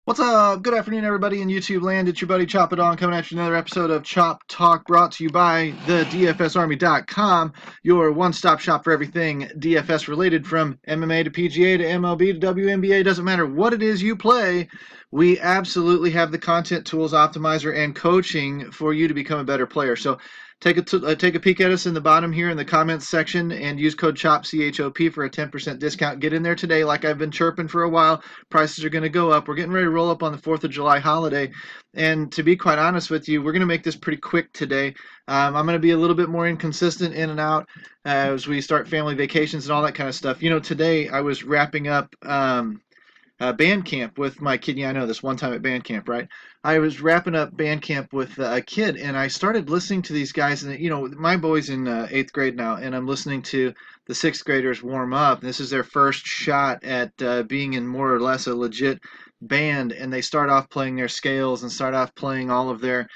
What's up? Good afternoon, everybody in YouTube land. It's your buddy Chop It On coming at you another episode of Chop Talk brought to you by the DFSArmy.com, your one-stop shop for everything DFS related from MMA to PGA to MLB to WNBA. Doesn't matter what it is you play, we absolutely have the content, tools, optimizer, and coaching for you to become a better player. So take a peek at us in the bottom here in the comments section and use code CHOP, CHOP, for a 10% discount. Get in there today like I've been chirping for a while. Prices are going to go up. We're getting ready to roll up on the 4th of July holiday. And to be quite honest with you, we're going to make this pretty quick today. I'm going to be a little bit more inconsistent in and out as we start family vacations and all that kind of stuff. You know, today I was wrapping up band camp with my kid. Yeah, I know this one time at band camp, right? I was wrapping up band camp with a kid, and I started listening to these guys. And you know, my boy's in 8th grade now, and I'm listening to the 6th graders warm up. This is their first shot at being in more or less a legit band, and they start off playing their scales and start off playing all of their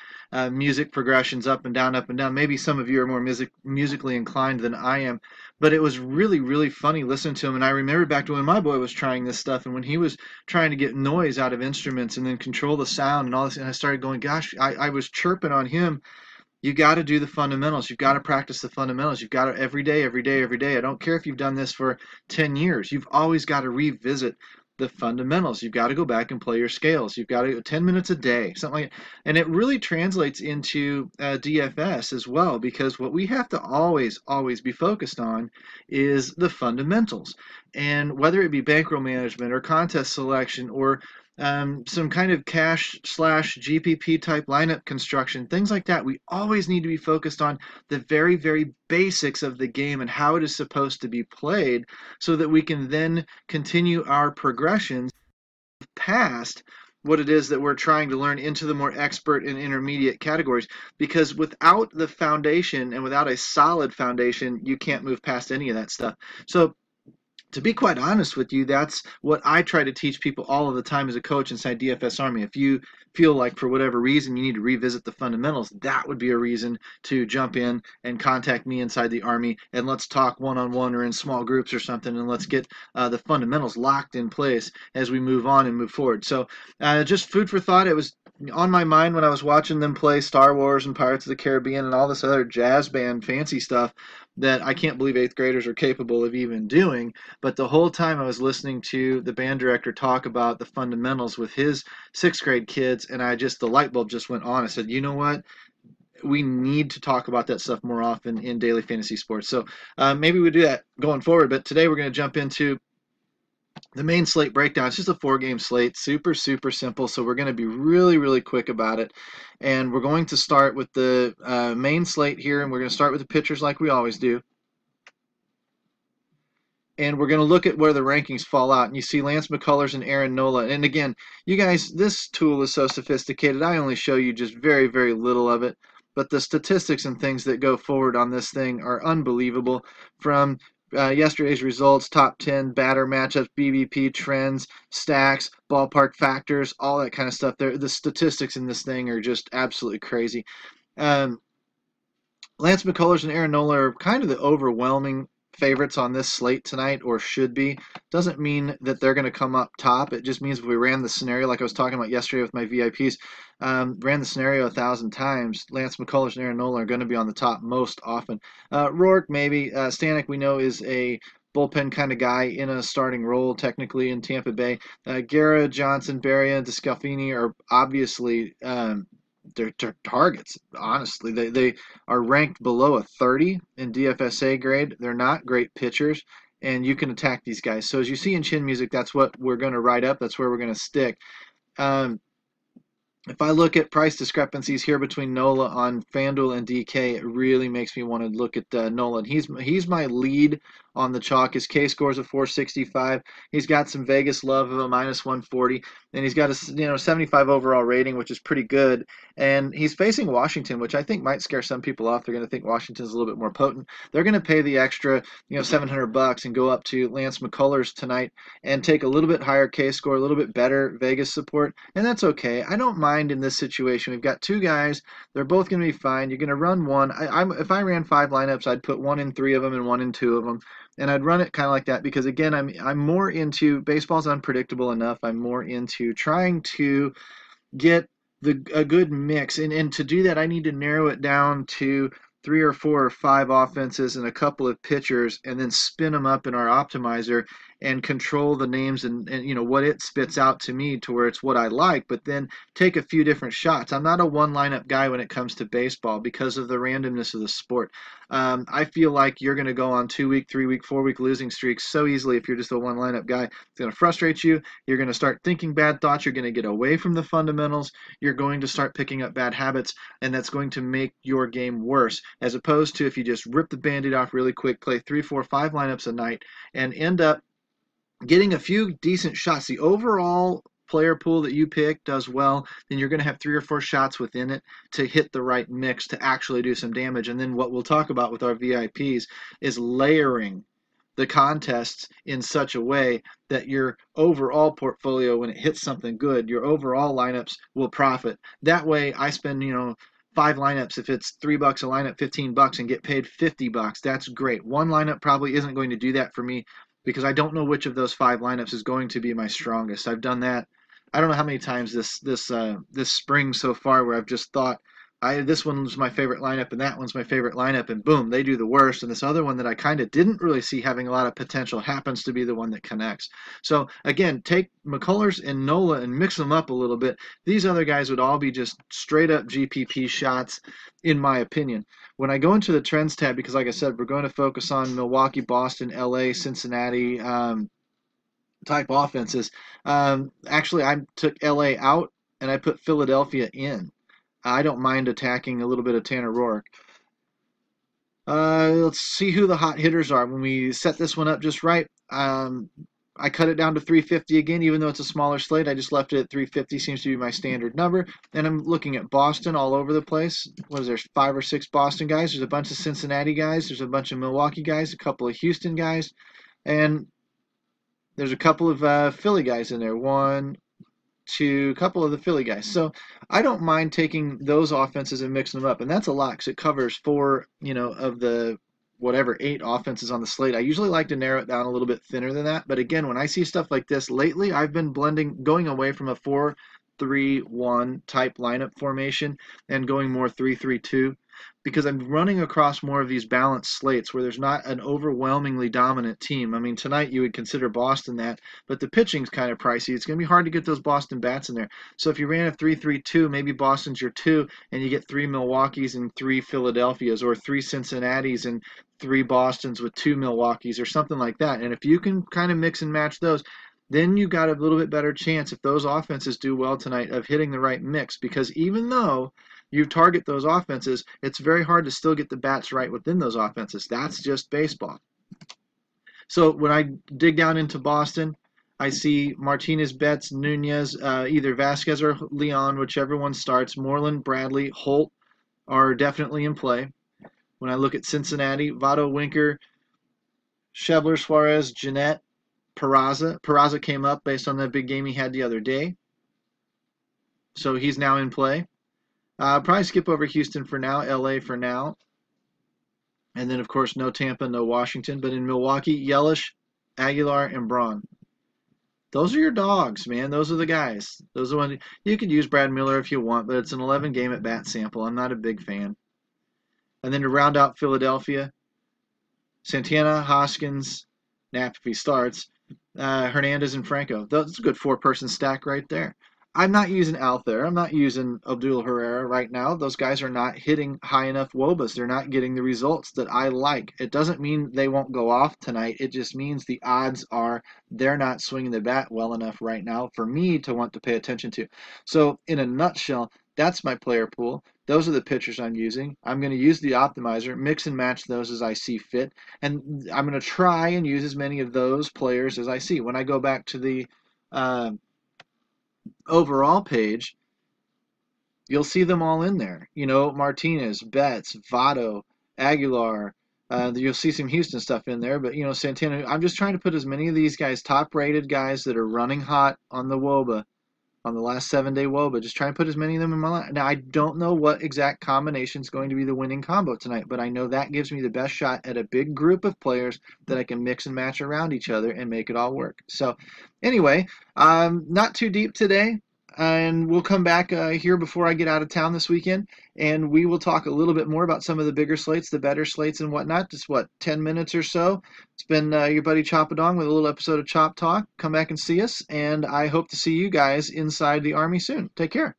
music progressions up and down, up and down. Maybe some of you are more musically inclined than I am, but it was really, really funny listening to him. And I remember back to when my boy was trying this stuff and when he was trying to get noise out of instruments and then control the sound and all this. And I started going, gosh, I was chirping on him. You got to do the fundamentals. You've got to practice the fundamentals. You've got to every day, every day, every day. I don't care if you've done this for 10 years. You've always got to revisit the fundamentals. You've got to go back and play your scales. You've got to 10 minutes a day, something like that. And it really translates into DFS as well, because what we have to always, always be focused on is the fundamentals. And whether it be bankroll management or contest selection or some kind of cash slash GPP type lineup construction, things like that. We always need to be focused on the very, very basics of the game and how it is supposed to be played so that we can then continue our progressions past what it is that we're trying to learn into the more expert and intermediate categories. Because without the foundation and without a solid foundation, you can't move past any of that stuff. So to be quite honest with you, that's what I try to teach people all of the time as a coach inside DFS Army. If you feel like for whatever reason you need to revisit the fundamentals, that would be a reason to jump in and contact me inside the Army and let's talk one-on-one or in small groups or something, and let's get the fundamentals locked in place as we move on and move forward. So just food for thought. It was on my mind when I was watching them play Star Wars and Pirates of the Caribbean and all this other jazz band fancy stuff that I can't believe 8th graders are capable of even doing. But the whole time I was listening to the band director talk about the fundamentals with his 6th grade kids, and the light bulb just went on. I said, you know what? We need to talk about that stuff more often in daily fantasy sports. So maybe we do that going forward. But today we're going to jump into the main slate breakdown. It's just a 4-game slate, super, super simple. So we're going to be really, really quick about it. And we're going to start with the main slate here, and we're going to start with the pitchers like we always do. And we're going to look at where the rankings fall out. And you see Lance McCullers and Aaron Nola. And again, you guys, this tool is so sophisticated. I only show you just very, very little of it. But the statistics and things that go forward on this thing are unbelievable. From yesterday's results, top 10 batter matchups, BVP trends, stacks, ballpark factors, all that kind of stuff. The statistics in this thing are just absolutely crazy. Lance McCullers and Aaron Nola are kind of the overwhelming favorites on this slate tonight, or should be. Doesn't mean that they're going to come up top. It just means if we ran the scenario like I was talking about yesterday with my VIPs, ran the scenario 1,000 times, Lance McCullers and Aaron Nola are going to be on the top most often. Rourke, maybe. Stanek, we know, is a bullpen kind of guy in a starting role technically in Tampa Bay. Guerra, Johnson, Beria, DeScalfini are obviously they're targets. Honestly, they are ranked below a 30 in DFSA grade. They're not great pitchers, and you can attack these guys. So as you see in Chin Music, that's what we're going to write up. That's where we're going to stick. If I look at price discrepancies here between Nola on Fanduel and DK, it really makes me want to look at Nola. He's my lead on the chalk. His K score is a 465. He's got some Vegas love of a -140, and he's got a 75 overall rating, which is pretty good. And he's facing Washington, which I think might scare some people off. They're going to think Washington's a little bit more potent. They're going to pay the extra, $700 and go up to Lance McCullers tonight and take a little bit higher K score, a little bit better Vegas support, and that's okay. I don't mind in this situation. We've got two guys. They're both going to be fine. You're going to run one. If I ran 5 lineups, I'd put 1 in 3 of them and 1 in 2 of them. And I'd run it kind of like that because, again, I'm more into baseball's unpredictable enough. I'm more into trying to get a good mix. And to do that, I need to narrow it down to 3 or 4 or 5 offenses and a couple of pitchers, and then spin them up in our optimizer and control the names and what it spits out to me to where it's what I like, but then take a few different shots. I'm not a one lineup guy when it comes to baseball because of the randomness of the sport. I feel like you're going to go on 2-week, 3-week, 4-week losing streaks so easily if you're just a one lineup guy. It's going to frustrate you. You're going to start thinking bad thoughts. You're going to get away from the fundamentals. You're going to start picking up bad habits, and that's going to make your game worse, as opposed to if you just rip the band-aid off really quick, play 3, 4, 5 lineups a night, and end up getting a few decent shots. The overall player pool that you pick does well, then you're going to have 3 or 4 shots within it to hit the right mix to actually do some damage. And then what we'll talk about with our VIPs is layering the contests in such a way that your overall portfolio, when it hits something good, your overall lineups will profit. That way I spend, 5 lineups. If it's $3 a lineup, $15, and get paid $50, that's great. One lineup probably isn't going to do that for me because I don't know which of those 5 lineups is going to be my strongest. I've done that. I don't know how many times this spring so far where I've just thought, this one's my favorite lineup and that one's my favorite lineup, and boom, they do the worst. And this other one that I kind of didn't really see having a lot of potential happens to be the one that connects. So again, take McCullers and Nola and mix them up a little bit. These other guys would all be just straight up GPP shots, in my opinion. When I go into the trends tab, because like I said, we're going to focus on Milwaukee, Boston, LA, Cincinnati type offenses. Actually, I took LA out and I put Philadelphia in. I don't mind attacking a little bit of Tanner Roark. Let's see who the hot hitters are. When we set this one up just right, I cut it down to 350 again, even though it's a smaller slate. I just left it at 350, seems to be my standard number. And I'm looking at Boston all over the place. What is there, 5 or 6 Boston guys? There's a bunch of Cincinnati guys. There's a bunch of Milwaukee guys, a couple of Houston guys, and there's a couple of Philly guys in there. A couple of the Philly guys. So I don't mind taking those offenses and mixing them up. And that's a lot because it covers 4, of the whatever 8 offenses on the slate. I usually like to narrow it down a little bit thinner than that. But again, when I see stuff like this lately, I've been going away from a 4-3-1 type lineup formation and going more 3-3-2. Because I'm running across more of these balanced slates where there's not an overwhelmingly dominant team. I mean, tonight you would consider Boston that, but the pitching's kind of pricey. It's going to be hard to get those Boston bats in there. So if you ran a 3-3-2, maybe Boston's your 2, and you get 3 Milwaukees and 3 Philadelphias, or 3 Cincinnatis and 3 Bostons with 2 Milwaukees, or something like that. And if you can kind of mix and match those, then you got a little bit better chance, if those offenses do well tonight, of hitting the right mix. Because even though you target those offenses, it's very hard to still get the bats right within those offenses. That's just baseball. So when I dig down into Boston, I see Martinez, Betts, Nunez, either Vasquez or Leon, whichever one starts. Moreland, Bradley, Holt are definitely in play. When I look at Cincinnati, Votto, Winker, Schebler, Suarez, Jeanette, Peraza. Peraza came up based on that big game he had the other day. So he's now in play. Probably skip over Houston for now, LA for now. And then, of course, no Tampa, no Washington. But in Milwaukee, Yelich, Aguilar, and Braun. Those are your dogs, man. Those are the guys. Those are the ones. You could use Brad Miller if you want, but it's an 11-game at-bat sample. I'm not a big fan. And then to round out Philadelphia, Santana, Hoskins, Knapp if he starts, Hernandez, and Franco. That's a good 4-person stack right there. I'm not using Alther. I'm not using Abdul Herrera right now. Those guys are not hitting high enough WOBAs. They're not getting the results that I like. It doesn't mean they won't go off tonight. It just means the odds are they're not swinging the bat well enough right now for me to want to pay attention to. So in a nutshell, that's my player pool. Those are the pitchers I'm using. I'm going to use the optimizer, mix and match those as I see fit, and I'm going to try and use as many of those players as I see. When I go back to the overall page, you'll see them all in there. Martinez, Betts, Votto, Aguilar. You'll see some Houston stuff in there, but Santana. I'm just trying to put as many of these guys, top-rated guys that are running hot on the WOBA, on the last 7-day woe, but just try and put as many of them in my line. Now, I don't know what exact combination is going to be the winning combo tonight, but I know that gives me the best shot at a big group of players that I can mix and match around each other and make it all work. So anyway, not too deep today. And we'll come back here before I get out of town this weekend, and we will talk a little bit more about some of the bigger slates, the better slates, and whatnot. Just 10 minutes or so. It's been your buddy Choppadong with a little episode of Chop Talk. Come back and see us, and I hope to see you guys inside the Army soon. Take care.